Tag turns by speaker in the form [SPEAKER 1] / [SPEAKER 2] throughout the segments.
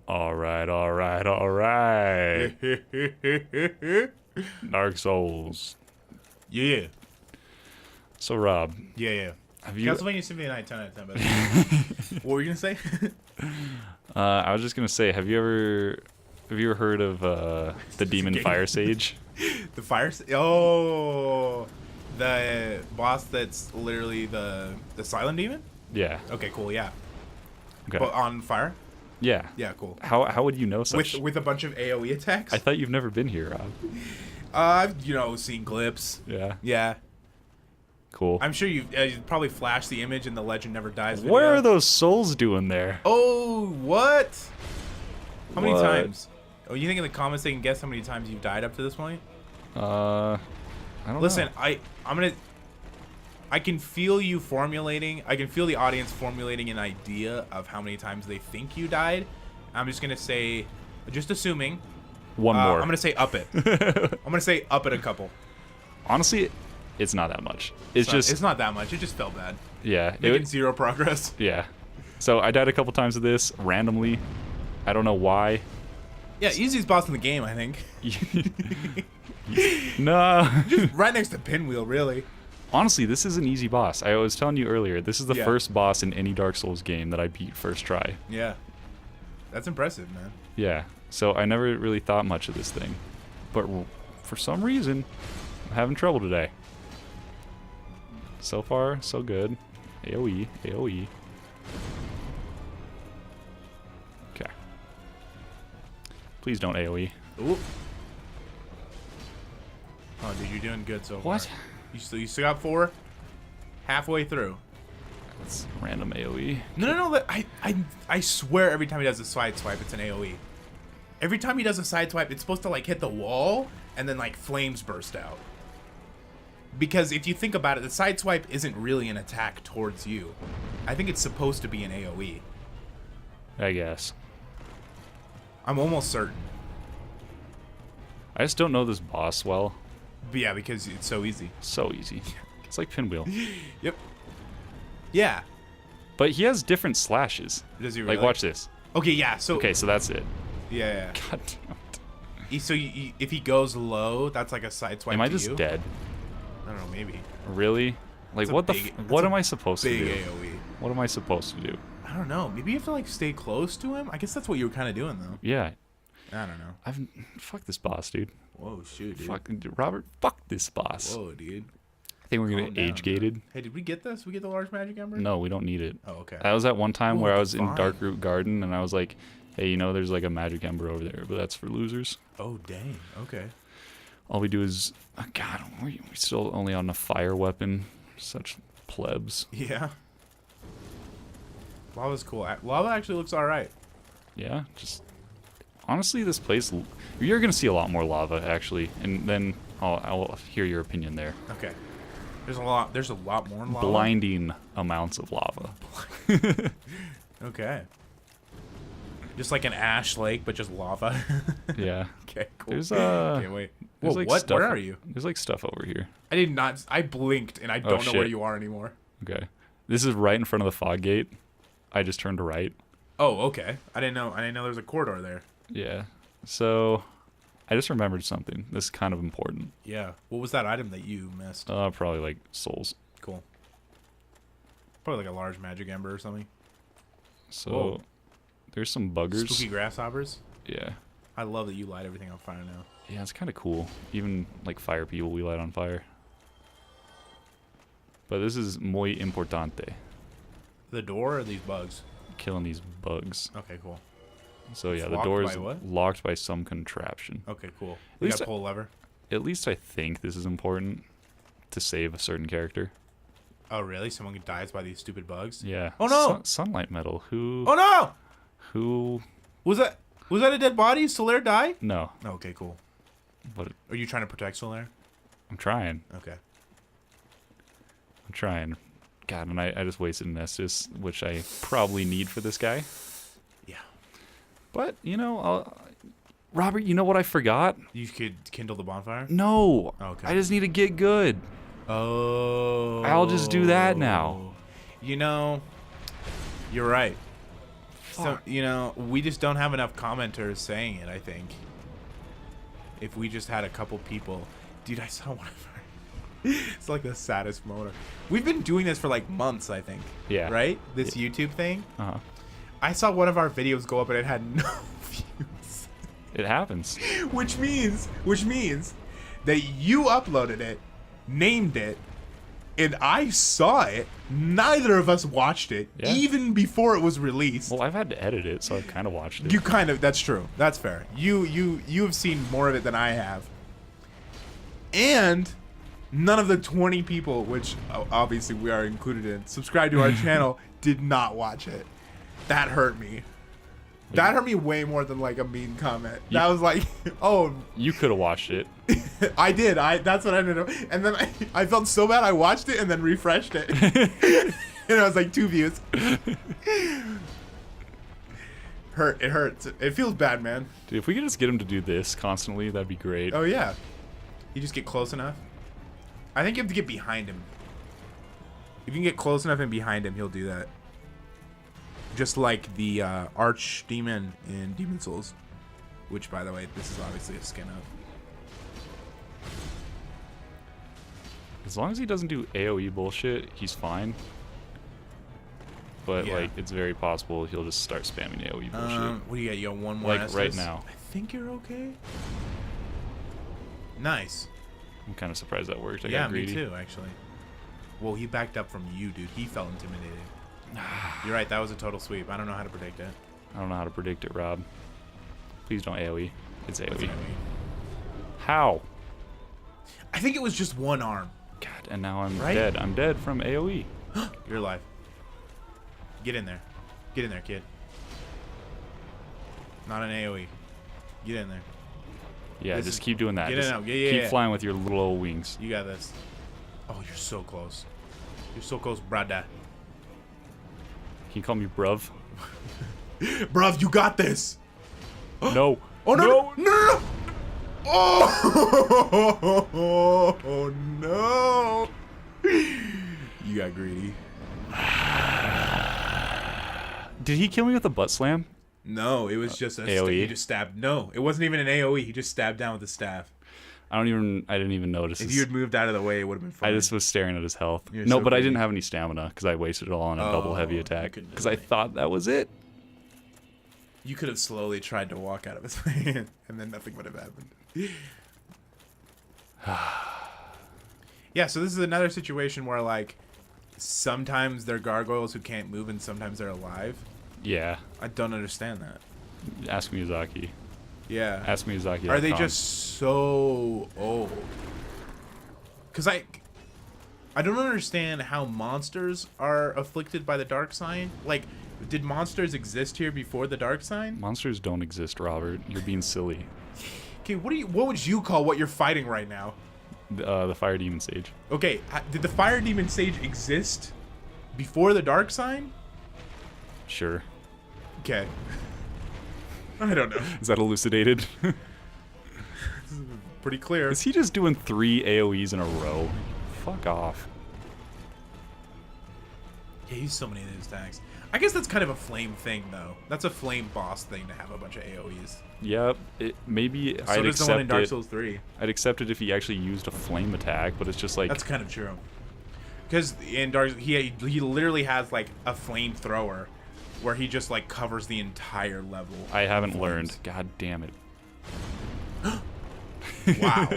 [SPEAKER 1] All right, all right, all right. Dark Souls.
[SPEAKER 2] Yeah.
[SPEAKER 1] So, Rob,
[SPEAKER 2] Yeah.
[SPEAKER 1] have you?
[SPEAKER 2] Castlevania Symphony of Night, 10 out of 10. By the way. What were you gonna say?
[SPEAKER 1] I was just gonna say, have you ever heard of the Demon
[SPEAKER 2] game.
[SPEAKER 1] Fire Sage?
[SPEAKER 2] The fire. Oh, the boss that's literally the silent demon.
[SPEAKER 1] Yeah.
[SPEAKER 2] Okay, cool. Yeah.
[SPEAKER 1] Okay.
[SPEAKER 2] But on fire.
[SPEAKER 1] Yeah.
[SPEAKER 2] Yeah, cool.
[SPEAKER 1] How would you know such?
[SPEAKER 2] With a bunch of AOE attacks.
[SPEAKER 1] I thought you've never been here, Rob.
[SPEAKER 2] I've seen clips.
[SPEAKER 1] Yeah.
[SPEAKER 2] Yeah.
[SPEAKER 1] Cool.
[SPEAKER 2] I'm sure you've probably flashed the image in the Legend Never Dies video.
[SPEAKER 1] What are those souls doing there?
[SPEAKER 2] Oh, what? How many
[SPEAKER 1] What?
[SPEAKER 2] times? Oh, you think in the comments they can guess how many times you've died up to this point?
[SPEAKER 1] I don't
[SPEAKER 2] Listen,
[SPEAKER 1] know.
[SPEAKER 2] I can feel you formulating. I can feel the audience formulating an idea of how many times they think you died. I'm just gonna say, just assuming.
[SPEAKER 1] One more.
[SPEAKER 2] I'm gonna say up it. I'm gonna say up it a couple.
[SPEAKER 1] Honestly, it's not that much. It's
[SPEAKER 2] not that much. It just felt bad.
[SPEAKER 1] Yeah.
[SPEAKER 2] Making zero progress.
[SPEAKER 1] Yeah. So I died a couple times of this randomly. I don't know why.
[SPEAKER 2] Yeah, easiest boss in the game, I think.
[SPEAKER 1] No.
[SPEAKER 2] Just right next to Pinwheel, really.
[SPEAKER 1] Honestly, this is an easy boss. I was telling you earlier, this is the
[SPEAKER 2] Yeah.
[SPEAKER 1] first boss in any Dark Souls game that I beat first try.
[SPEAKER 2] Yeah. That's impressive, man.
[SPEAKER 1] Yeah. So I never really thought much of this thing. But for some reason, I'm having trouble today. So far, so good. AoE, AoE. Okay. Please don't AoE.
[SPEAKER 2] Ooh. Oh, dude, you're doing good so far.
[SPEAKER 1] What?
[SPEAKER 2] You still got 4? Halfway through.
[SPEAKER 1] That's random AoE.
[SPEAKER 2] No. I swear every time he does a side swipe, it's an AoE. Every time he does a side swipe, it's supposed to like hit the wall and then like flames burst out. Because if you think about it, the side swipe isn't really an attack towards you. I think it's supposed to be an AoE.
[SPEAKER 1] I guess.
[SPEAKER 2] I'm almost certain.
[SPEAKER 1] I just don't know this boss well.
[SPEAKER 2] But yeah, because it's so easy.
[SPEAKER 1] So easy. It's like Pinwheel.
[SPEAKER 2] Yep. Yeah.
[SPEAKER 1] But he has different slashes.
[SPEAKER 2] Does he really?
[SPEAKER 1] Like, watch this.
[SPEAKER 2] Okay, yeah. So.
[SPEAKER 1] Okay, so that's it.
[SPEAKER 2] Yeah.
[SPEAKER 1] God damn it.
[SPEAKER 2] So if he goes low, that's like a side swipe.
[SPEAKER 1] Am I
[SPEAKER 2] to
[SPEAKER 1] just
[SPEAKER 2] you?
[SPEAKER 1] dead?
[SPEAKER 2] I don't know. Maybe.
[SPEAKER 1] Really? Like,
[SPEAKER 2] That's a
[SPEAKER 1] what the?
[SPEAKER 2] big-
[SPEAKER 1] What
[SPEAKER 2] that's
[SPEAKER 1] am
[SPEAKER 2] a
[SPEAKER 1] I supposed to
[SPEAKER 2] Big
[SPEAKER 1] do?
[SPEAKER 2] AoE.
[SPEAKER 1] What am I supposed to do?
[SPEAKER 2] I don't know. Maybe you have to like stay close to him. I guess that's what you were kind of doing though.
[SPEAKER 1] Yeah.
[SPEAKER 2] I don't know.
[SPEAKER 1] Fuck this boss, dude.
[SPEAKER 2] Whoa, shoot, dude.
[SPEAKER 1] Fuck, Robert. Fuck this boss.
[SPEAKER 2] Whoa, dude.
[SPEAKER 1] I think we're gonna
[SPEAKER 2] Calm
[SPEAKER 1] get
[SPEAKER 2] down,
[SPEAKER 1] age gated.
[SPEAKER 2] man. Hey, did we get this? We get the large magic ember?
[SPEAKER 1] No, we don't need it.
[SPEAKER 2] Oh, okay.
[SPEAKER 1] That was that one time
[SPEAKER 2] Ooh,
[SPEAKER 1] where I
[SPEAKER 2] the
[SPEAKER 1] was in
[SPEAKER 2] vine.
[SPEAKER 1] Darkroot Garden and I was like, hey, you know, there's like a magic ember over there, but that's for losers.
[SPEAKER 2] Oh, dang. Okay.
[SPEAKER 1] All we do is, oh God, we're still only on a fire weapon. Such plebs.
[SPEAKER 2] Yeah. Lava's cool. Lava actually looks all right.
[SPEAKER 1] Yeah, just honestly, this place, you're gonna see a lot more lava actually, and then I'll hear your opinion there.
[SPEAKER 2] Okay. There's a lot more in lava.
[SPEAKER 1] Blinding amounts of lava.
[SPEAKER 2] Okay. Just like an ash lake, but just lava.
[SPEAKER 1] Yeah.
[SPEAKER 2] Okay, cool.
[SPEAKER 1] There's
[SPEAKER 2] Can't wait.
[SPEAKER 1] there's
[SPEAKER 2] Whoa,
[SPEAKER 1] like
[SPEAKER 2] what?
[SPEAKER 1] stuff.
[SPEAKER 2] Where are you?
[SPEAKER 1] There's like stuff over here.
[SPEAKER 2] I did not. I blinked and I don't know where
[SPEAKER 1] shit.
[SPEAKER 2] you are anymore.
[SPEAKER 1] Okay. This is right in front of the fog gate. I just turned right.
[SPEAKER 2] Oh, okay. I didn't know there was a corridor there.
[SPEAKER 1] Yeah. So I just remembered something. This is kind of important.
[SPEAKER 2] Yeah. What was that item that you missed?
[SPEAKER 1] Probably like souls.
[SPEAKER 2] Cool. Probably like a large magic ember or something.
[SPEAKER 1] So
[SPEAKER 2] Whoa.
[SPEAKER 1] there's some buggers.
[SPEAKER 2] Spooky grasshoppers.
[SPEAKER 1] Yeah.
[SPEAKER 2] I love that you light everything on fire now.
[SPEAKER 1] Yeah, it's kind of cool. Even like fire people, we light on fire. But this is muy importante.
[SPEAKER 2] The door or these bugs?
[SPEAKER 1] Killing these bugs.
[SPEAKER 2] Okay, cool.
[SPEAKER 1] So
[SPEAKER 2] It's
[SPEAKER 1] yeah, the
[SPEAKER 2] locked
[SPEAKER 1] door
[SPEAKER 2] by
[SPEAKER 1] is
[SPEAKER 2] what?
[SPEAKER 1] locked by some contraption.
[SPEAKER 2] Okay, cool.
[SPEAKER 1] At
[SPEAKER 2] We
[SPEAKER 1] least
[SPEAKER 2] gotta pull a lever.
[SPEAKER 1] At least I think this is important to save a certain character.
[SPEAKER 2] Oh, really? Someone dies by these stupid bugs?
[SPEAKER 1] Yeah.
[SPEAKER 2] Oh, no!
[SPEAKER 1] Sunlight metal. Who?
[SPEAKER 2] Oh no!
[SPEAKER 1] Who?
[SPEAKER 2] Was that a dead body? Solaire died?
[SPEAKER 1] No.
[SPEAKER 2] Okay, cool.
[SPEAKER 1] But
[SPEAKER 2] Are you trying to protect Solaire?
[SPEAKER 1] I'm trying.
[SPEAKER 2] Okay.
[SPEAKER 1] I'm trying. God, and I just wasted an Estus, which I probably need for this guy.
[SPEAKER 2] Yeah.
[SPEAKER 1] But you know, Robert, you know what I forgot?
[SPEAKER 2] You could kindle the bonfire?
[SPEAKER 1] No.
[SPEAKER 2] Okay.
[SPEAKER 1] I just need to get good.
[SPEAKER 2] Oh.
[SPEAKER 1] I'll just do that now.
[SPEAKER 2] You know, you're right. So,
[SPEAKER 1] Fuck.
[SPEAKER 2] you know, we just don't have enough commenters saying it, I think. If we just had a couple people. Dude, I saw one of our... It's like the saddest moment. We've been doing this for like months, I think.
[SPEAKER 1] Yeah.
[SPEAKER 2] Right? This YouTube thing.
[SPEAKER 1] Uh-huh.
[SPEAKER 2] I saw one of our videos go up and it had no views.
[SPEAKER 1] It happens.
[SPEAKER 2] Which means that you uploaded it, named it, and I saw it. Neither of us watched it,
[SPEAKER 1] Yeah.
[SPEAKER 2] even before it was released.
[SPEAKER 1] Well, I've had to edit it, so I've kind of watched it.
[SPEAKER 2] You kind of, that's true. That's fair. You have seen more of it than I have. And none of the 20 people, which obviously we are included in, subscribe to our channel, did not watch it. That hurt me. That hurt me way more than like a mean comment. That was like, oh.
[SPEAKER 1] You could have watched it.
[SPEAKER 2] I did. That's what I ended up. And then I felt so bad. I watched it and then refreshed it. And I was like 2 views. It hurts. It feels bad, man.
[SPEAKER 1] Dude, if we could just get him to do this constantly, that'd be great.
[SPEAKER 2] Oh yeah. You just get close enough. I think you have to get behind him. If you can get close enough and behind him, he'll do that. Just like the archdemon in Demon Souls, which, by the way, this is obviously a skin up.
[SPEAKER 1] As long as he doesn't do AoE bullshit, he's fine. But
[SPEAKER 2] Yeah.
[SPEAKER 1] like, it's very possible he'll just start spamming AoE bullshit.
[SPEAKER 2] What do you got? You got one more.
[SPEAKER 1] Like
[SPEAKER 2] Estus?
[SPEAKER 1] right now.
[SPEAKER 2] I think you're okay. Nice.
[SPEAKER 1] I'm kind of surprised that worked. I
[SPEAKER 2] Yeah,
[SPEAKER 1] got
[SPEAKER 2] me
[SPEAKER 1] greedy.
[SPEAKER 2] too, actually. Well, he backed up from you, dude. He felt intimidated. You're right. That was a total sweep. I don't know how to predict it.
[SPEAKER 1] I don't know how to predict it, Rob. Please don't AoE. It's AoE.
[SPEAKER 2] What's AoE?
[SPEAKER 1] How?
[SPEAKER 2] I think it was just one arm.
[SPEAKER 1] God, and now I'm
[SPEAKER 2] Right?
[SPEAKER 1] dead. I'm dead from AoE.
[SPEAKER 2] You're alive. Get in there. Get in there, kid. Not an AoE. Get in there.
[SPEAKER 1] Yeah,
[SPEAKER 2] This
[SPEAKER 1] just
[SPEAKER 2] is-
[SPEAKER 1] keep doing that.
[SPEAKER 2] get in
[SPEAKER 1] Just
[SPEAKER 2] out. Yeah,
[SPEAKER 1] keep
[SPEAKER 2] yeah.
[SPEAKER 1] flying with your little old wings.
[SPEAKER 2] You got this. Oh, you're so close. You're so close, brother.
[SPEAKER 1] Can you call me bruv?
[SPEAKER 2] Bruv, you got this.
[SPEAKER 1] No.
[SPEAKER 2] Oh, no.
[SPEAKER 1] No.
[SPEAKER 2] No, no, no. Oh, no. You got greedy.
[SPEAKER 1] Did he kill me with a butt slam?
[SPEAKER 2] No, it was just a
[SPEAKER 1] AoE?
[SPEAKER 2] he just stabbed. No, it wasn't even an AoE. He just stabbed down with the staff.
[SPEAKER 1] I didn't even notice.
[SPEAKER 2] If you had moved out of the way, it would have been fine.
[SPEAKER 1] I just was staring at his health.
[SPEAKER 2] You're
[SPEAKER 1] No,
[SPEAKER 2] so
[SPEAKER 1] but I
[SPEAKER 2] greedy.
[SPEAKER 1] didn't have any stamina because I wasted it all on a double heavy
[SPEAKER 2] you
[SPEAKER 1] attack.
[SPEAKER 2] couldn't do
[SPEAKER 1] Because I
[SPEAKER 2] it.
[SPEAKER 1] thought that was it.
[SPEAKER 2] You could have slowly tried to walk out of his way, and then nothing would have happened. Yeah, so this is another situation where, like, sometimes they're gargoyles who can't move, and sometimes they're alive.
[SPEAKER 1] Yeah.
[SPEAKER 2] I don't understand that.
[SPEAKER 1] Ask Miyazaki.
[SPEAKER 2] Yeah.
[SPEAKER 1] Ask Miyazaki.
[SPEAKER 2] Are they just so old? Because I don't understand how monsters are afflicted by the dark sign. Like, did monsters exist here before the dark sign?
[SPEAKER 1] Monsters don't exist, Robert. You're being silly.
[SPEAKER 2] Okay, what would you call what you're fighting right now?
[SPEAKER 1] The fire demon sage.
[SPEAKER 2] Okay, did the fire demon sage exist before the dark sign?
[SPEAKER 1] Sure.
[SPEAKER 2] Okay. I don't know.
[SPEAKER 1] Is that elucidated?
[SPEAKER 2] Pretty clear.
[SPEAKER 1] Is he just doing 3 AoEs in a row? Fuck off.
[SPEAKER 2] Yeah, he's so many of those attacks. I guess that's kind of a flame thing, though. That's a flame boss thing to have a bunch of AoEs.
[SPEAKER 1] Yep. Maybe
[SPEAKER 2] So
[SPEAKER 1] I'd
[SPEAKER 2] does the one in
[SPEAKER 1] accept
[SPEAKER 2] Dark
[SPEAKER 1] it.
[SPEAKER 2] Souls 3.
[SPEAKER 1] I'd accept it if he actually used a flame attack, but it's just like
[SPEAKER 2] That's kind of true. Because in Dark, he literally has like a flamethrower, where he just like covers the entire level.
[SPEAKER 1] I haven't
[SPEAKER 2] with
[SPEAKER 1] learned.
[SPEAKER 2] flames.
[SPEAKER 1] God damn it.
[SPEAKER 2] Wow.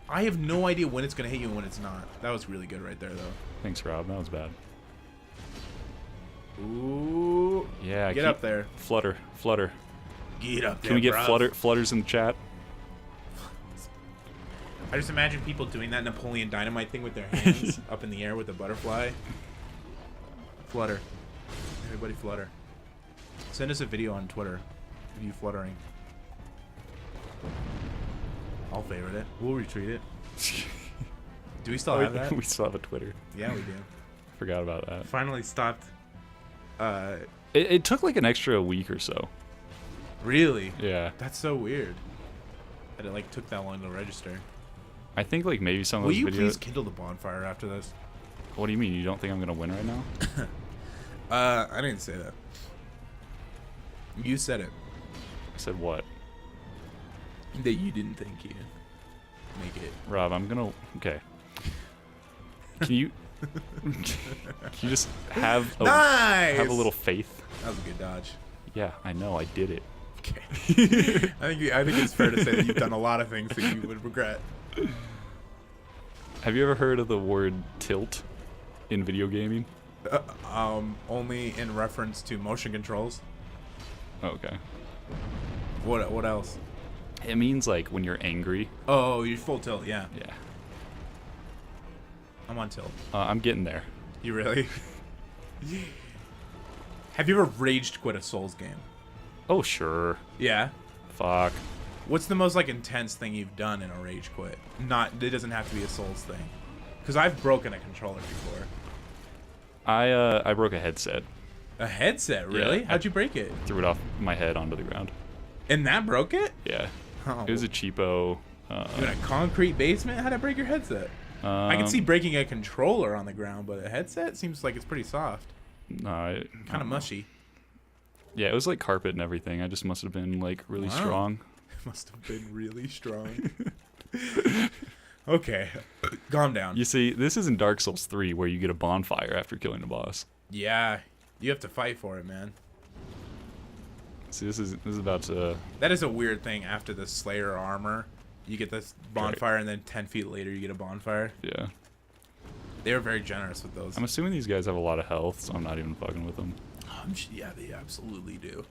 [SPEAKER 2] I have no idea when it's gonna hit you and when it's not. That was really good right there, though.
[SPEAKER 1] Thanks, Rob. That was bad.
[SPEAKER 2] Ooh.
[SPEAKER 1] Yeah.
[SPEAKER 2] Get up there.
[SPEAKER 1] Flutter. Flutter.
[SPEAKER 2] Get up there.
[SPEAKER 1] Can we get
[SPEAKER 2] bruv.
[SPEAKER 1] flutters in the chat?
[SPEAKER 2] I just imagine people doing that Napoleon Dynamite thing with their hands up in the air with a butterfly. Flutter. Everybody flutter. Send us a video on Twitter of you fluttering. I'll favorite it. We'll retweet it. Do we still have that?
[SPEAKER 1] We still have a Twitter.
[SPEAKER 2] Yeah, we do.
[SPEAKER 1] Forgot about that.
[SPEAKER 2] Finally stopped.
[SPEAKER 1] It took like an extra week or so.
[SPEAKER 2] Really?
[SPEAKER 1] Yeah.
[SPEAKER 2] That's so weird. That it like took that long to register.
[SPEAKER 1] I think like maybe some of
[SPEAKER 2] Will
[SPEAKER 1] those
[SPEAKER 2] you
[SPEAKER 1] videos.
[SPEAKER 2] please kindle the bonfire after this?
[SPEAKER 1] What do you mean? You don't think I'm gonna win right now?
[SPEAKER 2] I didn't say that. You said it.
[SPEAKER 1] I said what?
[SPEAKER 2] That you didn't think you make it.
[SPEAKER 1] Rob, I'm gonna. Okay. Can you? Can you just have a
[SPEAKER 2] Nice!
[SPEAKER 1] have a little faith?
[SPEAKER 2] That was a good dodge.
[SPEAKER 1] Yeah, I know. I did it.
[SPEAKER 2] Okay. I think it's fair to say that you've done a lot of things that you would regret.
[SPEAKER 1] Have you ever heard of the word tilt in video gaming?
[SPEAKER 2] Only in reference to motion controls.
[SPEAKER 1] Okay.
[SPEAKER 2] What else?
[SPEAKER 1] It means like when you're angry.
[SPEAKER 2] Oh, you're full tilt, yeah.
[SPEAKER 1] Yeah.
[SPEAKER 2] I'm on tilt.
[SPEAKER 1] I'm getting there.
[SPEAKER 2] You really? Have you ever raged quit a Souls game?
[SPEAKER 1] Oh sure.
[SPEAKER 2] Yeah.
[SPEAKER 1] Fuck.
[SPEAKER 2] What's the most like intense thing you've done in a rage quit? It doesn't have to be a Souls thing. Because I've broken a controller before.
[SPEAKER 1] I broke a headset.
[SPEAKER 2] A headset, really?
[SPEAKER 1] Yeah,
[SPEAKER 2] How'd you break it?
[SPEAKER 1] Threw it off my head onto the ground.
[SPEAKER 2] And that broke it?
[SPEAKER 1] Yeah.
[SPEAKER 2] Oh.
[SPEAKER 1] It was a cheapo.
[SPEAKER 2] You in a concrete basement? How'd I break your headset? I can see breaking a controller on the ground, but a headset seems like it's pretty soft.
[SPEAKER 1] No,
[SPEAKER 2] Kind of mushy.
[SPEAKER 1] Yeah, it was like carpet and everything. I just must have been like really strong.
[SPEAKER 2] Must have been really strong. Okay, calm down.
[SPEAKER 1] You see, this isn't Dark Souls 3 where you get a bonfire after killing the boss.
[SPEAKER 2] Yeah, you have to fight for it, man.
[SPEAKER 1] See, this is about to.
[SPEAKER 2] That is a weird thing. After the Slayer armor, you get this bonfire,
[SPEAKER 1] Right.
[SPEAKER 2] and then 10 feet later, you get a bonfire.
[SPEAKER 1] Yeah.
[SPEAKER 2] They were very generous with those.
[SPEAKER 1] I'm assuming these guys have a lot of health, so I'm not even fucking with them.
[SPEAKER 2] Yeah, they absolutely do.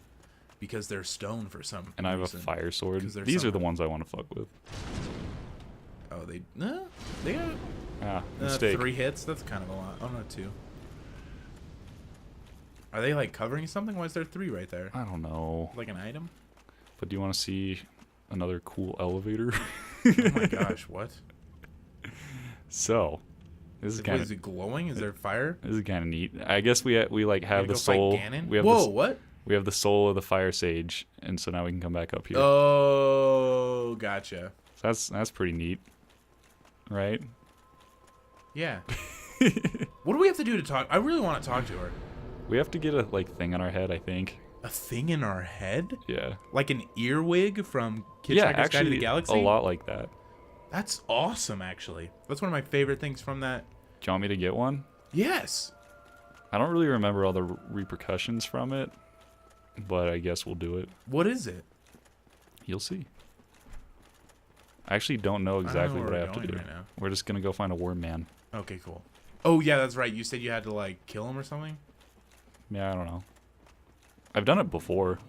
[SPEAKER 2] Because they're stone for some
[SPEAKER 1] And I have a
[SPEAKER 2] reason.
[SPEAKER 1] fire sword.
[SPEAKER 2] 'Cause they're
[SPEAKER 1] These are
[SPEAKER 2] summoned.
[SPEAKER 1] the ones I want to fuck with.
[SPEAKER 2] Oh, they got
[SPEAKER 1] Ah, mistake.
[SPEAKER 2] 3 hits. That's kind of a lot. Oh no, 2. Are they like covering something? Why is there 3 right there?
[SPEAKER 1] I don't know.
[SPEAKER 2] Like an item?
[SPEAKER 1] But do you want to see another cool elevator?
[SPEAKER 2] Oh my gosh, what?
[SPEAKER 1] So, this is
[SPEAKER 2] Wait,
[SPEAKER 1] kind
[SPEAKER 2] is
[SPEAKER 1] of
[SPEAKER 2] it glowing? Is there fire?
[SPEAKER 1] this is kind of neat. I guess we like have
[SPEAKER 2] Gonna
[SPEAKER 1] the
[SPEAKER 2] go fight
[SPEAKER 1] soul.
[SPEAKER 2] Ganon?
[SPEAKER 1] We have
[SPEAKER 2] Whoa,
[SPEAKER 1] the,
[SPEAKER 2] what?
[SPEAKER 1] we have the soul of the fire sage, and so now we can come back up here.
[SPEAKER 2] Oh, gotcha.
[SPEAKER 1] So that's pretty neat, right?
[SPEAKER 2] Yeah. What do we have to do to talk? I really want to talk to her.
[SPEAKER 1] We have to get a like thing on our head, I think.
[SPEAKER 2] A thing in our head?
[SPEAKER 1] Yeah.
[SPEAKER 2] Like an earwig from Hitchhiker's
[SPEAKER 1] Yeah,
[SPEAKER 2] Guide to
[SPEAKER 1] actually,
[SPEAKER 2] the Galaxy?
[SPEAKER 1] a lot like that.
[SPEAKER 2] That's awesome, actually. That's one of my favorite things from that.
[SPEAKER 1] Do you want me to get one?
[SPEAKER 2] Yes.
[SPEAKER 1] I don't really remember all the repercussions from it, but I guess we'll do it.
[SPEAKER 2] What is it?
[SPEAKER 1] You'll see. I actually don't know exactly
[SPEAKER 2] where
[SPEAKER 1] what I
[SPEAKER 2] we're
[SPEAKER 1] have to
[SPEAKER 2] going
[SPEAKER 1] do.
[SPEAKER 2] right now.
[SPEAKER 1] We're just gonna go find a worm man.
[SPEAKER 2] Okay, cool. Oh, yeah, that's right. You said you had to, like, kill him or something?
[SPEAKER 1] Yeah, I don't know. I've done it before,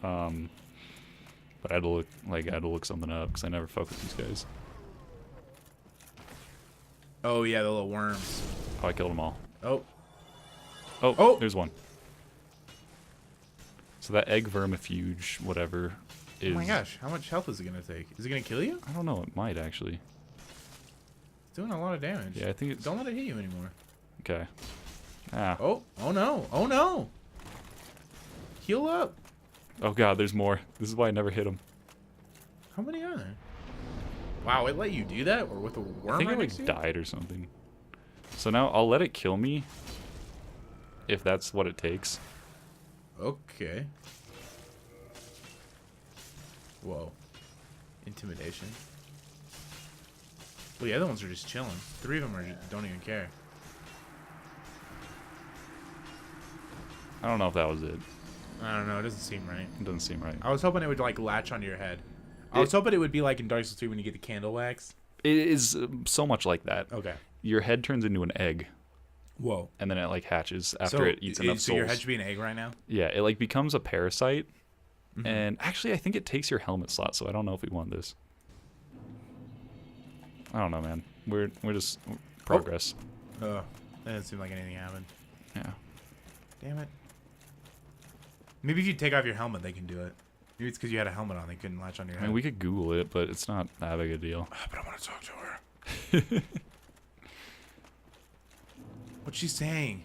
[SPEAKER 1] but I had to look something up because I never fuck with these guys.
[SPEAKER 2] Oh, yeah, the little worms.
[SPEAKER 1] Oh, I killed them all.
[SPEAKER 2] Oh.
[SPEAKER 1] Oh, there's one. So that egg vermifuge, whatever, is.
[SPEAKER 2] Oh my gosh, how much health is it going to take? Is it going to kill you?
[SPEAKER 1] I don't know. It might actually.
[SPEAKER 2] It's doing a lot of damage.
[SPEAKER 1] Yeah, I think it's.
[SPEAKER 2] Don't let it hit you anymore.
[SPEAKER 1] Okay. Ah.
[SPEAKER 2] Oh no. Oh no. Heal up.
[SPEAKER 1] Oh god, there's more. This is why I never hit him.
[SPEAKER 2] How many are there? Wow, it let you do that? Or with a worm
[SPEAKER 1] I think
[SPEAKER 2] right
[SPEAKER 1] I
[SPEAKER 2] next to
[SPEAKER 1] like
[SPEAKER 2] you?
[SPEAKER 1] died or something. So now I'll let it kill me. If that's what it takes.
[SPEAKER 2] Okay. Whoa. Intimidation. Well, the other ones are just chilling. 3 of them don't even care.
[SPEAKER 1] I don't know if that was it.
[SPEAKER 2] I don't know. It doesn't seem right.
[SPEAKER 1] It doesn't seem right.
[SPEAKER 2] I was hoping it would like latch onto your head. I was hoping it would be like in Dark Souls 3 when you get the candle wax.
[SPEAKER 1] It is so much like that.
[SPEAKER 2] Okay.
[SPEAKER 1] Your head turns into an egg,
[SPEAKER 2] Whoa.
[SPEAKER 1] and then it like hatches after it eats enough
[SPEAKER 2] So
[SPEAKER 1] souls.
[SPEAKER 2] your head should be an egg right now?
[SPEAKER 1] Yeah, it like becomes a parasite, and actually I think it takes your helmet slot. So I don't know if we want this. I don't know, man. We're just progress.
[SPEAKER 2] That doesn't seem like anything happened.
[SPEAKER 1] Yeah.
[SPEAKER 2] Damn it. Maybe if you take off your helmet, they can do it. Maybe it's because you had a helmet on, they couldn't latch on your
[SPEAKER 1] I
[SPEAKER 2] head.
[SPEAKER 1] mean, we could Google it, but it's not that big a deal.
[SPEAKER 2] But I want to talk to her. What's she saying?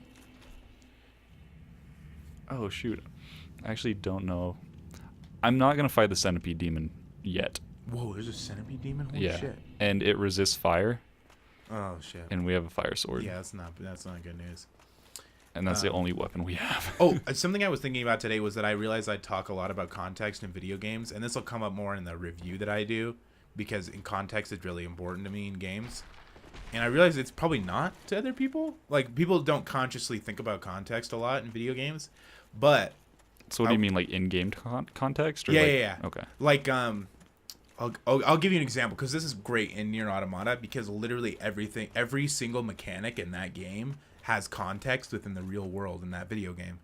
[SPEAKER 1] Oh shoot, I actually don't know. I'm not gonna fight the centipede demon yet.
[SPEAKER 2] Whoa, there's a centipede demon? Holy
[SPEAKER 1] Yeah,
[SPEAKER 2] shit.
[SPEAKER 1] and it resists fire,
[SPEAKER 2] Oh shit.
[SPEAKER 1] and we have a fire sword.
[SPEAKER 2] Yeah, that's not good news.
[SPEAKER 1] And that's the only weapon we have.
[SPEAKER 2] Oh, something I was thinking about today was that I realized I talk a lot about context in video games, and this will come up more in the review that I do, because in context is really important to me in games. And I realize it's probably not to other people. Like, people don't consciously think about context a lot in video games, but...
[SPEAKER 1] So what do you mean, like in-game context? Or
[SPEAKER 2] Yeah.
[SPEAKER 1] Okay.
[SPEAKER 2] Like, I'll give you an example, because this is great in Nier Automata, because literally every single mechanic in that game has context within the real world in that video game.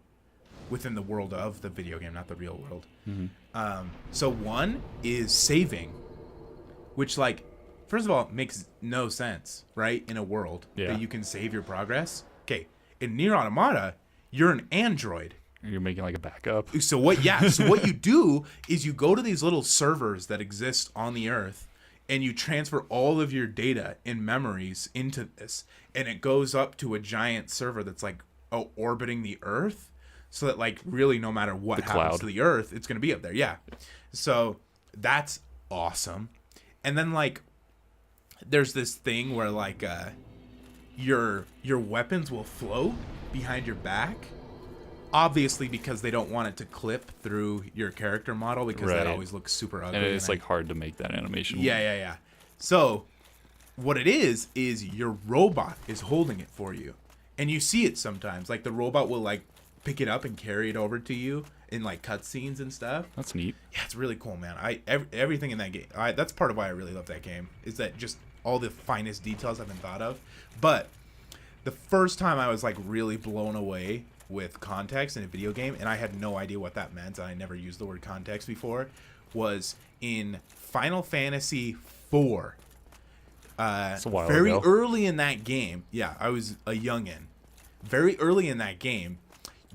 [SPEAKER 2] Within the world of the video game, not the real world.
[SPEAKER 1] Mm-hmm.
[SPEAKER 2] So one is saving, which, like, first of all, makes no sense, right? In a world that you can save your progress. Okay, in Nier Automata, you're an android.
[SPEAKER 1] You're making like a backup.
[SPEAKER 2] So what you do is you go to these little servers that exist on the Earth, and you transfer all of your data and memories into this, and it goes up to a giant server that's like orbiting the Earth, so that, like, really no matter what happens to the Earth, it's gonna be up there. Yeah, so that's awesome. And then, like, there's this thing where, like, your weapons will float behind your back. Obviously, because they don't want it to clip through your character model, because that always looks super ugly.
[SPEAKER 1] And it's like hard to make that animation.
[SPEAKER 2] Yeah. So what it is your robot is holding it for you. And you see it sometimes. Like, the robot will, like, pick it up and carry it over to you in, like, cutscenes and stuff.
[SPEAKER 1] That's neat.
[SPEAKER 2] Yeah, it's really cool, man. Everything in that game. That's part of why I really love that game, is that just all the finest details have been thought of. But the first time I was, like, really blown away with context in a video game, and I had no idea what that meant, and I never used the word context before, was in Final Fantasy IV.
[SPEAKER 1] It's a while
[SPEAKER 2] very
[SPEAKER 1] ago.
[SPEAKER 2] early in that game, yeah, I was a youngin'. Very early in that game,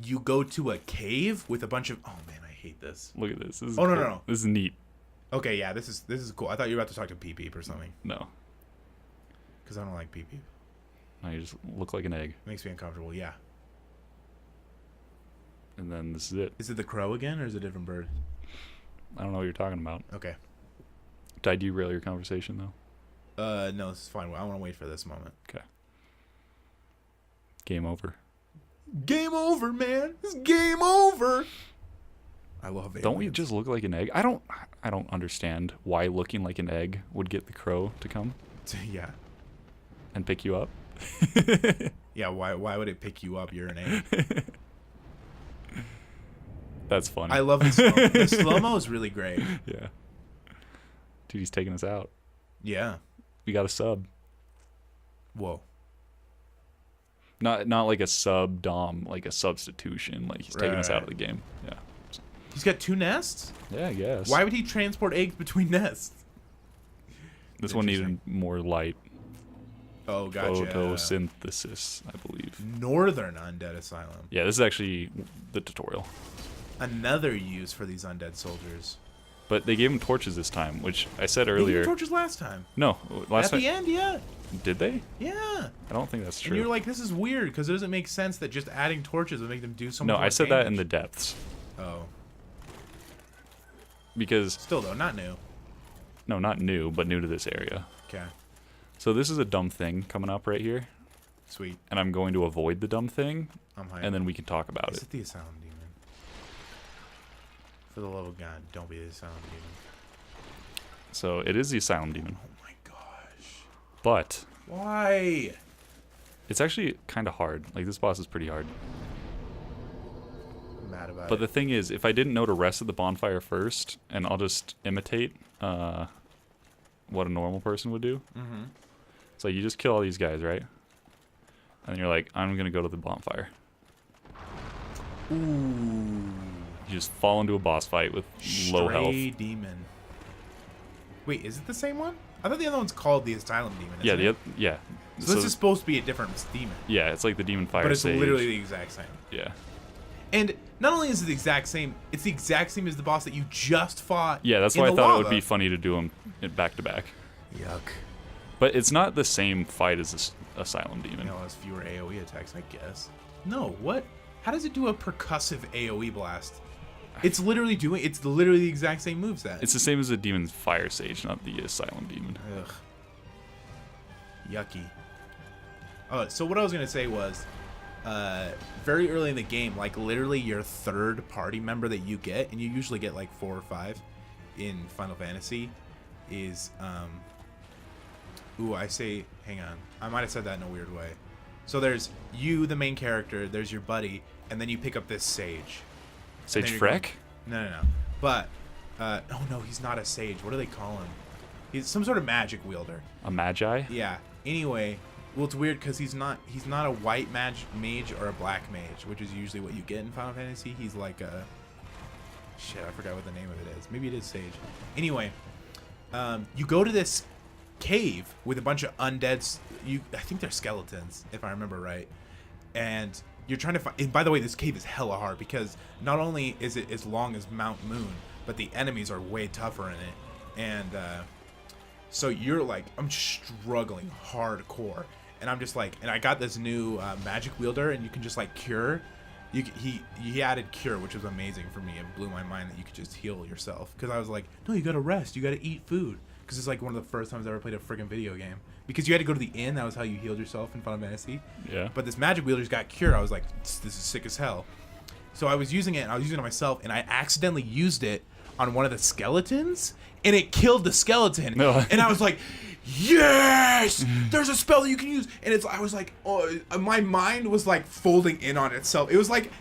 [SPEAKER 2] you go to a cave with a bunch of... Oh, man, I hate this.
[SPEAKER 1] Look at this. This is
[SPEAKER 2] Oh,
[SPEAKER 1] cool.
[SPEAKER 2] no.
[SPEAKER 1] This is neat.
[SPEAKER 2] Okay, yeah, this is cool. I thought you were about to talk to Peep Peep or something,
[SPEAKER 1] No.
[SPEAKER 2] because I don't like Peep Peep.
[SPEAKER 1] No, you just look like an egg.
[SPEAKER 2] Makes me uncomfortable, yeah.
[SPEAKER 1] And then this is it.
[SPEAKER 2] Is it the crow again, or is it a different bird?
[SPEAKER 1] I don't know what you're talking about.
[SPEAKER 2] Okay.
[SPEAKER 1] Did I derail your conversation, though?
[SPEAKER 2] No, this is fine. I want to wait for this moment.
[SPEAKER 1] Okay. Game over.
[SPEAKER 2] Game over, man. It's game over. I love it.
[SPEAKER 1] Don't we just look like an egg? I don't understand why looking like an egg would get the crow to come
[SPEAKER 2] Yeah.
[SPEAKER 1] and pick you up.
[SPEAKER 2] Yeah, why would it pick you up? You're an egg.
[SPEAKER 1] That's funny.
[SPEAKER 2] I love the slow-mo. The slow-mo is really great.
[SPEAKER 1] Yeah. Dude, he's taking us out.
[SPEAKER 2] Yeah.
[SPEAKER 1] We got a sub.
[SPEAKER 2] Whoa.
[SPEAKER 1] Not like a sub dom, like a substitution. Like he's taking us out of the game. Yeah.
[SPEAKER 2] He's got 2 nests?
[SPEAKER 1] Yeah, I guess.
[SPEAKER 2] Why would he transport eggs between nests?
[SPEAKER 1] This one needed more light.
[SPEAKER 2] Oh, gotcha.
[SPEAKER 1] Photosynthesis, I believe.
[SPEAKER 2] Northern Undead Asylum.
[SPEAKER 1] Yeah, this is actually the tutorial.
[SPEAKER 2] Another use for these undead soldiers.
[SPEAKER 1] But they gave him torches this time, which I said
[SPEAKER 2] They gave
[SPEAKER 1] earlier.
[SPEAKER 2] you torches last time.
[SPEAKER 1] No, last
[SPEAKER 2] At
[SPEAKER 1] time.
[SPEAKER 2] the end, yeah.
[SPEAKER 1] Did they?
[SPEAKER 2] Yeah.
[SPEAKER 1] I don't think that's true.
[SPEAKER 2] And you're like, this is weird, because it doesn't make sense that just adding torches would make them do so much
[SPEAKER 1] No,
[SPEAKER 2] more
[SPEAKER 1] I said that in the
[SPEAKER 2] damage.
[SPEAKER 1] depths.
[SPEAKER 2] Oh.
[SPEAKER 1] Because,
[SPEAKER 2] Still, though, not new.
[SPEAKER 1] no, not new, but new to this area.
[SPEAKER 2] Okay.
[SPEAKER 1] So this is a dumb thing coming up right here,
[SPEAKER 2] Sweet.
[SPEAKER 1] and I'm going to avoid the dumb thing,
[SPEAKER 2] I'm hyped.
[SPEAKER 1] and then we can talk about
[SPEAKER 2] Is
[SPEAKER 1] it.
[SPEAKER 2] it the Asylum Demon? For the love of God, don't be the Asylum Demon.
[SPEAKER 1] So it is the Asylum Demon,
[SPEAKER 2] Oh my gosh.
[SPEAKER 1] but
[SPEAKER 2] Why?
[SPEAKER 1] it's actually kind of hard. Like, this boss is pretty hard.
[SPEAKER 2] I'm mad about
[SPEAKER 1] But
[SPEAKER 2] it.
[SPEAKER 1] the thing is, if I didn't know to rest at the bonfire first, and I'll just imitate what a normal person would do.
[SPEAKER 2] Mm-hmm.
[SPEAKER 1] So you just kill all these guys, right? And then you're like, I'm going to go to the bonfire.
[SPEAKER 2] Ooh.
[SPEAKER 1] You just fall into a boss fight with low health.
[SPEAKER 2] Stray Demon. Wait, is it the same one? I thought the other one's called the Asylum Demon.
[SPEAKER 1] Yeah,
[SPEAKER 2] isn't it?
[SPEAKER 1] yeah.
[SPEAKER 2] So this is supposed to be a different demon.
[SPEAKER 1] Yeah, it's like the Demon Fire
[SPEAKER 2] But it's
[SPEAKER 1] Sage.
[SPEAKER 2] literally the exact same.
[SPEAKER 1] Yeah.
[SPEAKER 2] And not only is it the exact same, it's the exact same as the boss that you just fought.
[SPEAKER 1] Yeah, that's
[SPEAKER 2] in
[SPEAKER 1] why I
[SPEAKER 2] the
[SPEAKER 1] thought it
[SPEAKER 2] lava.
[SPEAKER 1] would be funny to do them back to back.
[SPEAKER 2] Yuck.
[SPEAKER 1] But it's not the same fight as this Asylum Demon.
[SPEAKER 2] No, has fewer AoE attacks, I guess. No, what? How does it do a percussive AoE blast? It's literally the exact same moveset.
[SPEAKER 1] It's the same as the Demon's Fire Sage, not the Asylum Demon.
[SPEAKER 2] Ugh. Yucky. Oh, so what I was gonna say was, very early in the game, like literally your third party member that you get, and you usually get like 4 or 5 in Final Fantasy, is hang on, I might have said that in a weird way. So there's you, the main character, there's your buddy, and then you pick up this sage.
[SPEAKER 1] Sage Freck?
[SPEAKER 2] No. But, oh no, he's not a sage. What do they call him? He's some sort of magic wielder.
[SPEAKER 1] A Magi?
[SPEAKER 2] Yeah. Anyway, well, it's weird because he's not a white mage or a black mage, which is usually what you get in Final Fantasy. He's like a... Shit, I forgot what the name of it is. Maybe it is sage. Anyway, you go to this cave with a bunch of undead... I think they're skeletons, if I remember right. And you're trying to find... And by the way, this cave is hella hard because not only is it as long as Mount Moon, but the enemies are way tougher in it. And so you're like... I'm struggling hardcore. And I'm just like... And I got this new magic wielder, and you can just like cure... He added cure, which was amazing for me. It blew my mind that you could just heal yourself. Because I was like, no, you gotta rest. You gotta eat food. Because it's like one of the first times I ever played a freaking video game. Because you had to go to the inn. That was how you healed yourself in Final Fantasy.
[SPEAKER 1] Yeah.
[SPEAKER 2] But this magic wielder's got cure. I was like, this is sick as hell. So I was using it, and I was using it on myself, and I accidentally used it on one of the skeletons, and it killed the skeleton.
[SPEAKER 1] No.
[SPEAKER 2] And I was like, yes, there's a spell that you can use. And I was like, oh, my mind was like folding in on itself. It was like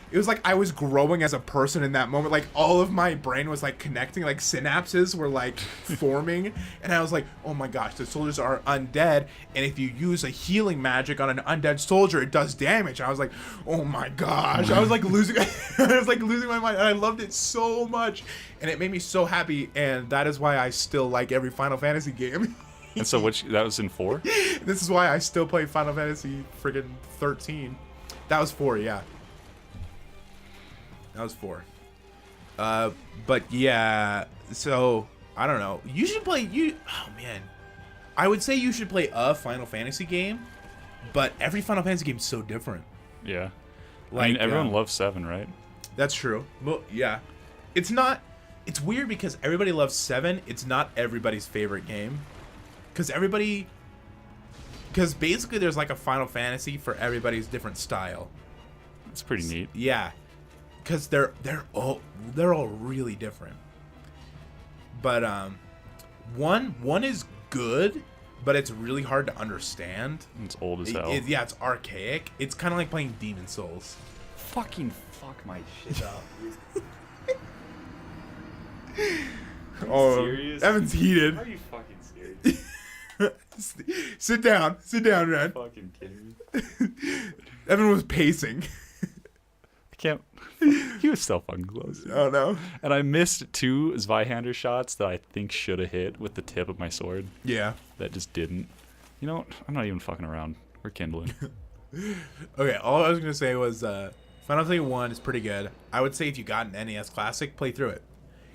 [SPEAKER 2] I was growing as a person in that moment. Like all of my brain was like connecting, like synapses were like forming. And I was like, oh my gosh, the soldiers are undead, and if you use a healing magic on an undead soldier, it does damage. And I was like, oh my gosh, I was like losing my mind, and I loved it so much, and it made me so happy. And that is why I still like every Final Fantasy game.
[SPEAKER 1] And so that was in 4?
[SPEAKER 2] This is why I still play Final Fantasy friggin' 13. That was 4, yeah. That was 4. But yeah, so I don't know. You should play oh man. I would say you should play a Final Fantasy game, but every Final Fantasy game is so different.
[SPEAKER 1] Yeah.
[SPEAKER 2] Like,
[SPEAKER 1] I mean, everyone loves 7, right?
[SPEAKER 2] That's true. Well, yeah. It's weird because everybody loves 7. It's not everybody's favorite game. Because basically there's like a Final Fantasy for everybody's different style.
[SPEAKER 1] It's pretty neat.
[SPEAKER 2] Yeah, because they're all really different. But one is good, but it's really hard to understand.
[SPEAKER 1] It's old as hell.
[SPEAKER 2] Yeah, it's archaic. It's kind of like playing Demon Souls.
[SPEAKER 1] Fucking fuck my shit up.
[SPEAKER 2] Oh,
[SPEAKER 1] serious?
[SPEAKER 2] Evan's heated.
[SPEAKER 1] Are you fucking serious?
[SPEAKER 2] Sit down, Red.
[SPEAKER 1] Fucking kidding me?
[SPEAKER 2] Evan was pacing.
[SPEAKER 1] I can't. He was so fucking close.
[SPEAKER 2] Oh no.
[SPEAKER 1] And I missed 2 Zweihander shots that I think should have hit with the tip of my sword.
[SPEAKER 2] Yeah.
[SPEAKER 1] That just didn't. You know what? I'm not even fucking around. We're kindling.
[SPEAKER 2] Okay, all I was gonna say was Final Fantasy 1 is pretty good. I would say if you got an NES Classic, play through it.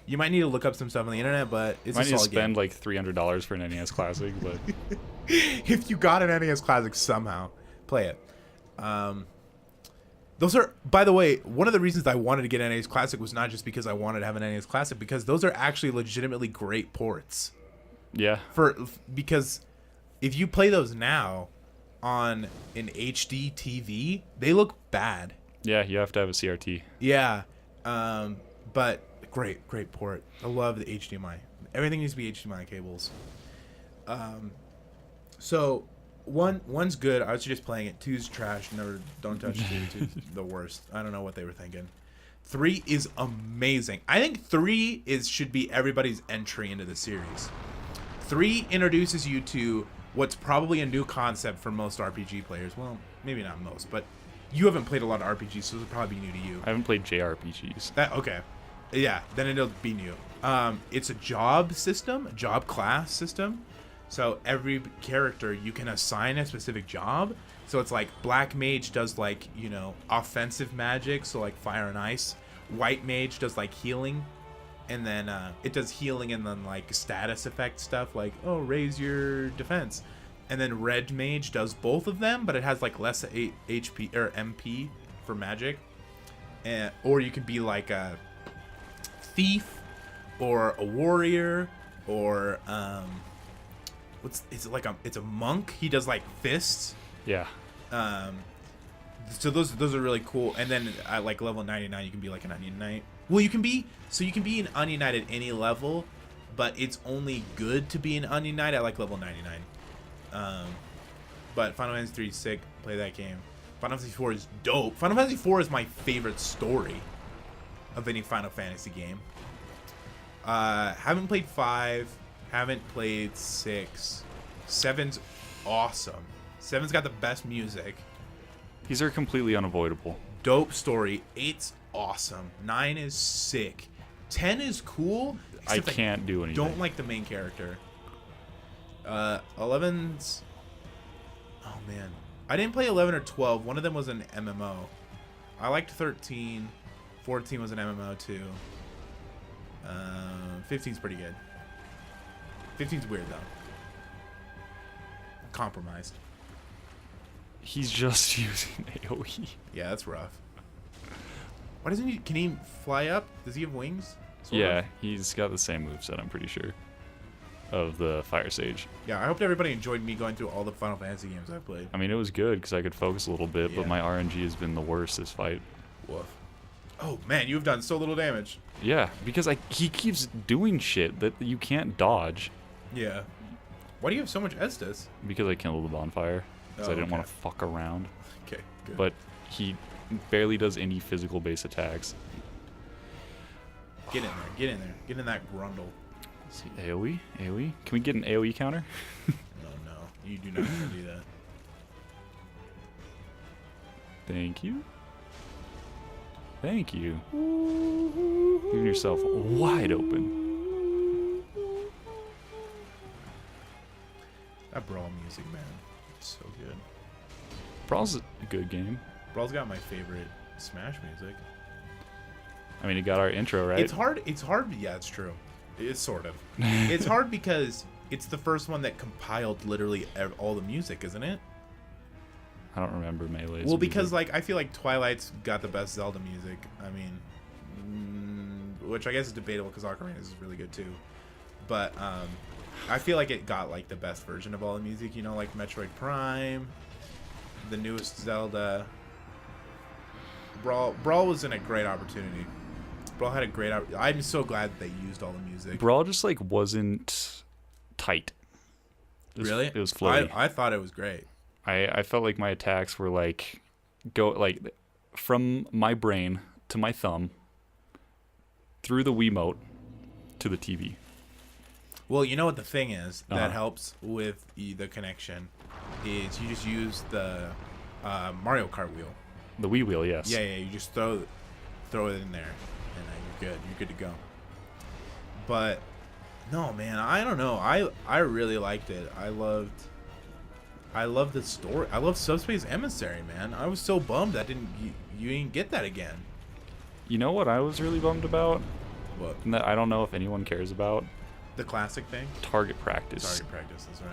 [SPEAKER 2] You might need to look up some stuff on the internet, but it's a solid game.
[SPEAKER 1] Might need to spend like $300 for an NES Classic, but
[SPEAKER 2] if you got an NES Classic somehow, play it. Those are, by the way, one of the reasons I wanted to get an NES Classic was not just because I wanted to have an NES Classic, because those are actually legitimately great ports.
[SPEAKER 1] yeah.
[SPEAKER 2] Because if you play those now on an HD TV, they look bad.
[SPEAKER 1] Yeah, you have to have a CRT.
[SPEAKER 2] Yeah, but great port. I love the HDMI. Everything needs to be HDMI cables. So one's good. I was just playing it. 2's trash. Don't touch 2. 2's the worst. I don't know what they were thinking. 3 is amazing. I think 3 should be everybody's entry into the series. 3 introduces you to what's probably a new concept for most RPG players. Well, maybe not most, but you haven't played a lot of RPGs, so it'll probably be new to you.
[SPEAKER 1] I haven't played JRPGs.
[SPEAKER 2] Okay. Yeah, then it'll be new. It's a job system, a job class system. So every character, you can assign a specific job. So it's like Black Mage does like, offensive magic, so like fire and ice. White Mage does like healing. And then it does healing and then like status effect stuff like, oh, raise your defense. And then Red Mage does both of them, but it has like less HP or MP for magic. Or you can be like thief or a warrior or it's a monk. He does like fists.
[SPEAKER 1] Yeah.
[SPEAKER 2] So those are really cool. And then at like level 99, you can be like an Onion Knight. Well, you can be an Onion Knight at any level, but it's only good to be an Onion Knight at like level 99. But Final Fantasy 3 is sick. Play that game. Final Fantasy 4 is dope. Final Fantasy 4 is my favorite story of any Final Fantasy game. Haven't played 5. Haven't played 6. 7's awesome. 7's got the best music.
[SPEAKER 1] These are completely unavoidable.
[SPEAKER 2] Dope story. 8's awesome. 9 is sick. 10 is cool.
[SPEAKER 1] I can't do anything.
[SPEAKER 2] Don't like the main character. 11's... Oh, man. I didn't play 11 or 12. One of them was an MMO. I liked 13. 14 was an MMO, too. 15's pretty good. 15's weird, though. Compromised.
[SPEAKER 1] He's just using AoE.
[SPEAKER 2] Yeah, that's rough. Why doesn't he... Can he fly up? Does he have wings? Sort
[SPEAKER 1] Yeah,
[SPEAKER 2] of?
[SPEAKER 1] he's got the same moveset, I'm pretty sure, of the Fire Sage.
[SPEAKER 2] Yeah, I hope everybody enjoyed me going through all the Final Fantasy games I've played.
[SPEAKER 1] I mean, it was good because I could focus a little bit, but
[SPEAKER 2] Yeah.
[SPEAKER 1] my RNG has been the worst this fight.
[SPEAKER 2] Woof. Oh, man, you've done so little damage.
[SPEAKER 1] Yeah, because he keeps doing shit that you can't dodge.
[SPEAKER 2] Yeah. Why do you have so much Estus?
[SPEAKER 1] Because I killed the bonfire. Because
[SPEAKER 2] Oh,
[SPEAKER 1] I didn't want
[SPEAKER 2] okay.
[SPEAKER 1] to fuck around.
[SPEAKER 2] Okay, good.
[SPEAKER 1] But he barely does any physical base attacks.
[SPEAKER 2] Get in there. Get in there. Get in that grundle.
[SPEAKER 1] Let's see, AoE? AoE? Can we get an AoE counter?
[SPEAKER 2] No. You do not want to do that.
[SPEAKER 1] Thank you. Thank you. Leaving yourself wide open.
[SPEAKER 2] That Brawl music, man. It's so good.
[SPEAKER 1] Brawl's a good game.
[SPEAKER 2] Brawl's got my favorite Smash music.
[SPEAKER 1] I mean, it got our intro, right?
[SPEAKER 2] It's hard. Yeah, it's true. It's sort of. It's hard because it's the first one that compiled literally all the music, isn't it?
[SPEAKER 1] I don't remember Melee's
[SPEAKER 2] Well, because
[SPEAKER 1] music.
[SPEAKER 2] like I feel like Twilight's got the best Zelda music. I mean, which I guess is debatable because Ocarina's is really good too. But I feel like it got like the best version of all the music. You know, like Metroid Prime, the newest Zelda. Brawl was in a great opportunity. Brawl had a great. I'm so glad that they used all the music.
[SPEAKER 1] Brawl just like wasn't tight.
[SPEAKER 2] Really?
[SPEAKER 1] It was floaty.
[SPEAKER 2] I thought it was great.
[SPEAKER 1] I felt like my attacks were like from my brain to my thumb through the Wiimote to the TV.
[SPEAKER 2] Well, you know what the thing is that
[SPEAKER 1] Uh-huh.
[SPEAKER 2] helps with the connection is you just use the Mario Kart wheel.
[SPEAKER 1] The Wii wheel, yes.
[SPEAKER 2] Yeah, you just throw it in there, and then you're good. You're good to go. But no, man, I don't know. I really liked it. I loved the story. I love Subspace Emissary, man. I was so bummed that you didn't get that again.
[SPEAKER 1] You know what I was really bummed about?
[SPEAKER 2] What?
[SPEAKER 1] And that I don't know if anyone cares about?
[SPEAKER 2] The classic thing?
[SPEAKER 1] Target practice.
[SPEAKER 2] Target practice, that's right.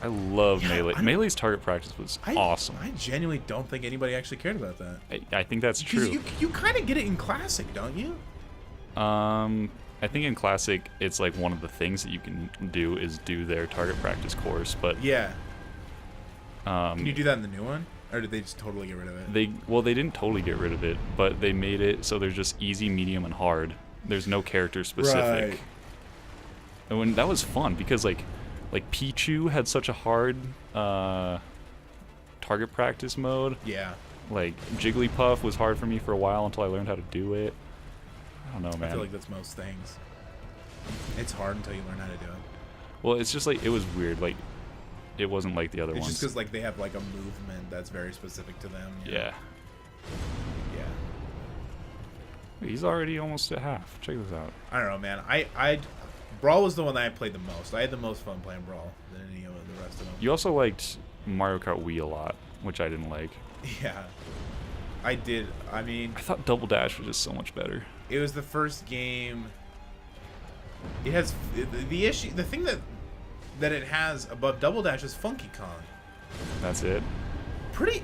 [SPEAKER 1] I love
[SPEAKER 2] Yeah,
[SPEAKER 1] Melee.
[SPEAKER 2] I-
[SPEAKER 1] Melee's target practice was awesome.
[SPEAKER 2] I genuinely don't think anybody actually cared about that.
[SPEAKER 1] I think that's
[SPEAKER 2] Because
[SPEAKER 1] true.
[SPEAKER 2] you kind of get it in classic, don't you?
[SPEAKER 1] I think in Classic, it's like one of the things that you can do is do their target practice course, but
[SPEAKER 2] Yeah. Can you do that in the new one, or did they just totally get rid of it?
[SPEAKER 1] they didn't totally get rid of it, but they made it so there's just easy, medium, and hard. There's no character specific.
[SPEAKER 2] Right.
[SPEAKER 1] And when that was fun because like Pichu had such a hard target practice mode.
[SPEAKER 2] Yeah.
[SPEAKER 1] Like Jigglypuff was hard for me for a while until I learned how to do it. I don't know, man.
[SPEAKER 2] I feel like that's most things. It's hard until you learn how to do it.
[SPEAKER 1] Well, it's just like it was weird. Like it wasn't like the other
[SPEAKER 2] It's
[SPEAKER 1] ones.
[SPEAKER 2] just because like they have like a movement that's very specific to them. you know?
[SPEAKER 1] Yeah.
[SPEAKER 2] Yeah.
[SPEAKER 1] Wait, he's already almost at half. Check this out.
[SPEAKER 2] I don't know, man. I Brawl was the one that I played the most. I had the most fun playing Brawl than any of the rest of them.
[SPEAKER 1] You also liked Mario Kart Wii a lot, which I didn't like.
[SPEAKER 2] Yeah. I did. I mean,
[SPEAKER 1] I thought Double Dash was just so much better.
[SPEAKER 2] it was the first game. It has the issue. The thing that it has above Double Dash is Funky Kong.
[SPEAKER 1] That's it.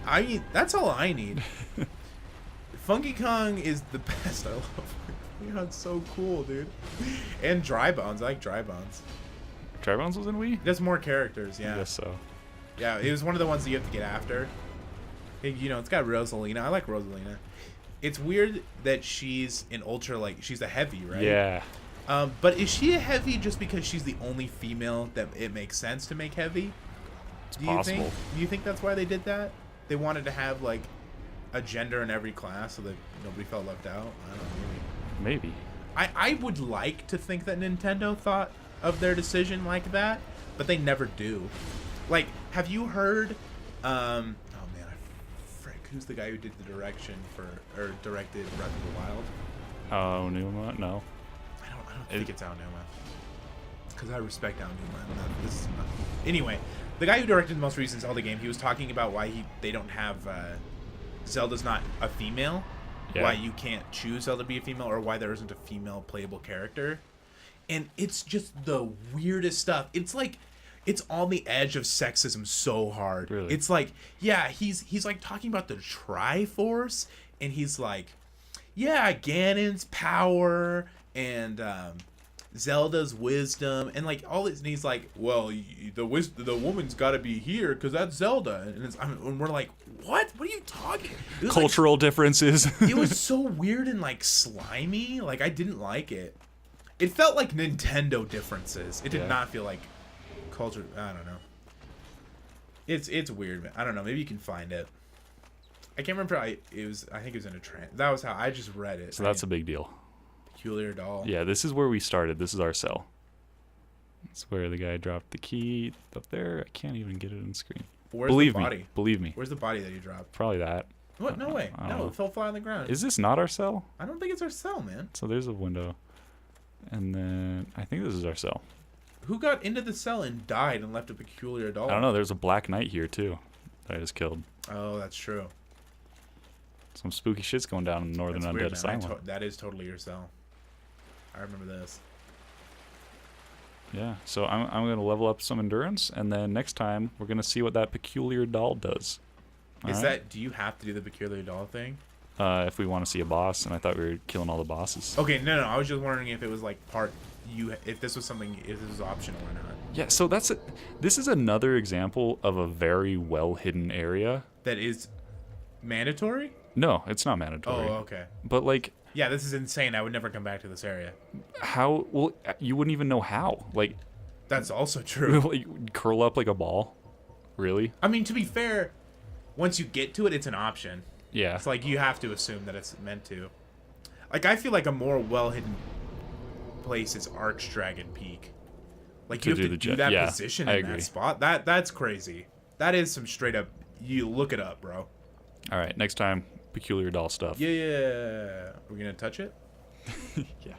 [SPEAKER 2] I mean, that's all I need. Funky Kong is the best. I love Leon's so cool, dude. And Dry Bones. I like Dry Bones.
[SPEAKER 1] Dry Bones was in Wii?
[SPEAKER 2] There's more characters, yeah.
[SPEAKER 1] I guess so.
[SPEAKER 2] Yeah, it was one of the ones that you have to get after. You know, it's got Rosalina. I like Rosalina. It's weird that she's an ultra, like, she's a heavy, right?
[SPEAKER 1] Yeah.
[SPEAKER 2] But is she a heavy just because she's the only female that it makes sense to make heavy?
[SPEAKER 1] It's
[SPEAKER 2] Do
[SPEAKER 1] possible.
[SPEAKER 2] you think that's why they did that? They wanted to have, like, a gender in every class so that nobody felt left out? I don't know,
[SPEAKER 1] Maybe.
[SPEAKER 2] I would like to think that Nintendo thought of their decision like that, but they never do. Like, have you heard, oh man, frick, who's the guy who did the directed Breath of the Wild?
[SPEAKER 1] Oh, Numa? No.
[SPEAKER 2] I don't think it's Aonuma. Because I respect Aonuma. This is not. Anyway, the guy who directed the most recent Zelda game, he was talking about why they don't have Zelda's not a female.
[SPEAKER 1] Yeah.
[SPEAKER 2] Why you can't choose Zelda to be a female, or why there isn't a female playable character. And it's just the weirdest stuff. It's like, it's on the edge of sexism so hard.
[SPEAKER 1] Really?
[SPEAKER 2] It's like, yeah, he's like talking about the Triforce, and he's like, yeah, Ganon's power and Zelda's wisdom, and like all this, and he's like, well, the woman's got to be here because that's Zelda, and we're like, what are you talking? It was
[SPEAKER 1] Cultural differences.
[SPEAKER 2] it was so weird and like slimy. Like, I didn't like it. It felt like Nintendo differences. It did not feel like culture. I don't know. It's weird, man. I don't know. Maybe you can find it. I can't remember. I think it was in a trend. That was how I just read it.
[SPEAKER 1] So that's a big deal.
[SPEAKER 2] Peculiar doll.
[SPEAKER 1] Yeah, this is where we started. This is our cell. That's where the guy dropped the key up there. I can't even get it on screen.
[SPEAKER 2] Where's the body?
[SPEAKER 1] Believe me.
[SPEAKER 2] Where's the body that you dropped?
[SPEAKER 1] Probably that.
[SPEAKER 2] What? No way.
[SPEAKER 1] I don't
[SPEAKER 2] No,
[SPEAKER 1] know.
[SPEAKER 2] it fell flat on the ground.
[SPEAKER 1] Is this not our cell?
[SPEAKER 2] I don't think it's our cell, man.
[SPEAKER 1] So there's a window. And then I think this is our cell.
[SPEAKER 2] Who got into the cell and died and left a peculiar doll?
[SPEAKER 1] I don't know. There's a Black Knight here too that I just killed.
[SPEAKER 2] Oh, that's true.
[SPEAKER 1] Some spooky shit's going down in the Northern
[SPEAKER 2] That's
[SPEAKER 1] Undead
[SPEAKER 2] weird, man.
[SPEAKER 1] Asylum.
[SPEAKER 2] That is totally your cell. I remember this.
[SPEAKER 1] Yeah, so I'm going to level up some endurance, and then next time we're going to see what that peculiar doll does.
[SPEAKER 2] Do you have to do the peculiar doll thing?
[SPEAKER 1] If we want to see a boss, and I thought we were killing all the bosses.
[SPEAKER 2] Okay, no. I was just wondering if it was like if this was optional or not.
[SPEAKER 1] Yeah, so this is another example of a very well hidden area.
[SPEAKER 2] That is mandatory?
[SPEAKER 1] No, it's not mandatory.
[SPEAKER 2] Oh, okay.
[SPEAKER 1] But like,
[SPEAKER 2] yeah, this is insane. I would never come back to this area.
[SPEAKER 1] how? Well, you wouldn't even know how. Like,
[SPEAKER 2] that's also true.
[SPEAKER 1] like, curl up like a ball. Really?
[SPEAKER 2] I mean, to be fair, once you get to it, it's an option.
[SPEAKER 1] Yeah.
[SPEAKER 2] It's like you have to assume that it's meant to. Like, I feel like a more well-hidden place is Archdragon Peak. Like, you have to do that position in that spot. That's crazy. That is some straight up. You look it up, bro.
[SPEAKER 1] All right, next time, peculiar doll stuff.
[SPEAKER 2] Yeah. We're gonna touch it.
[SPEAKER 1] Yeah.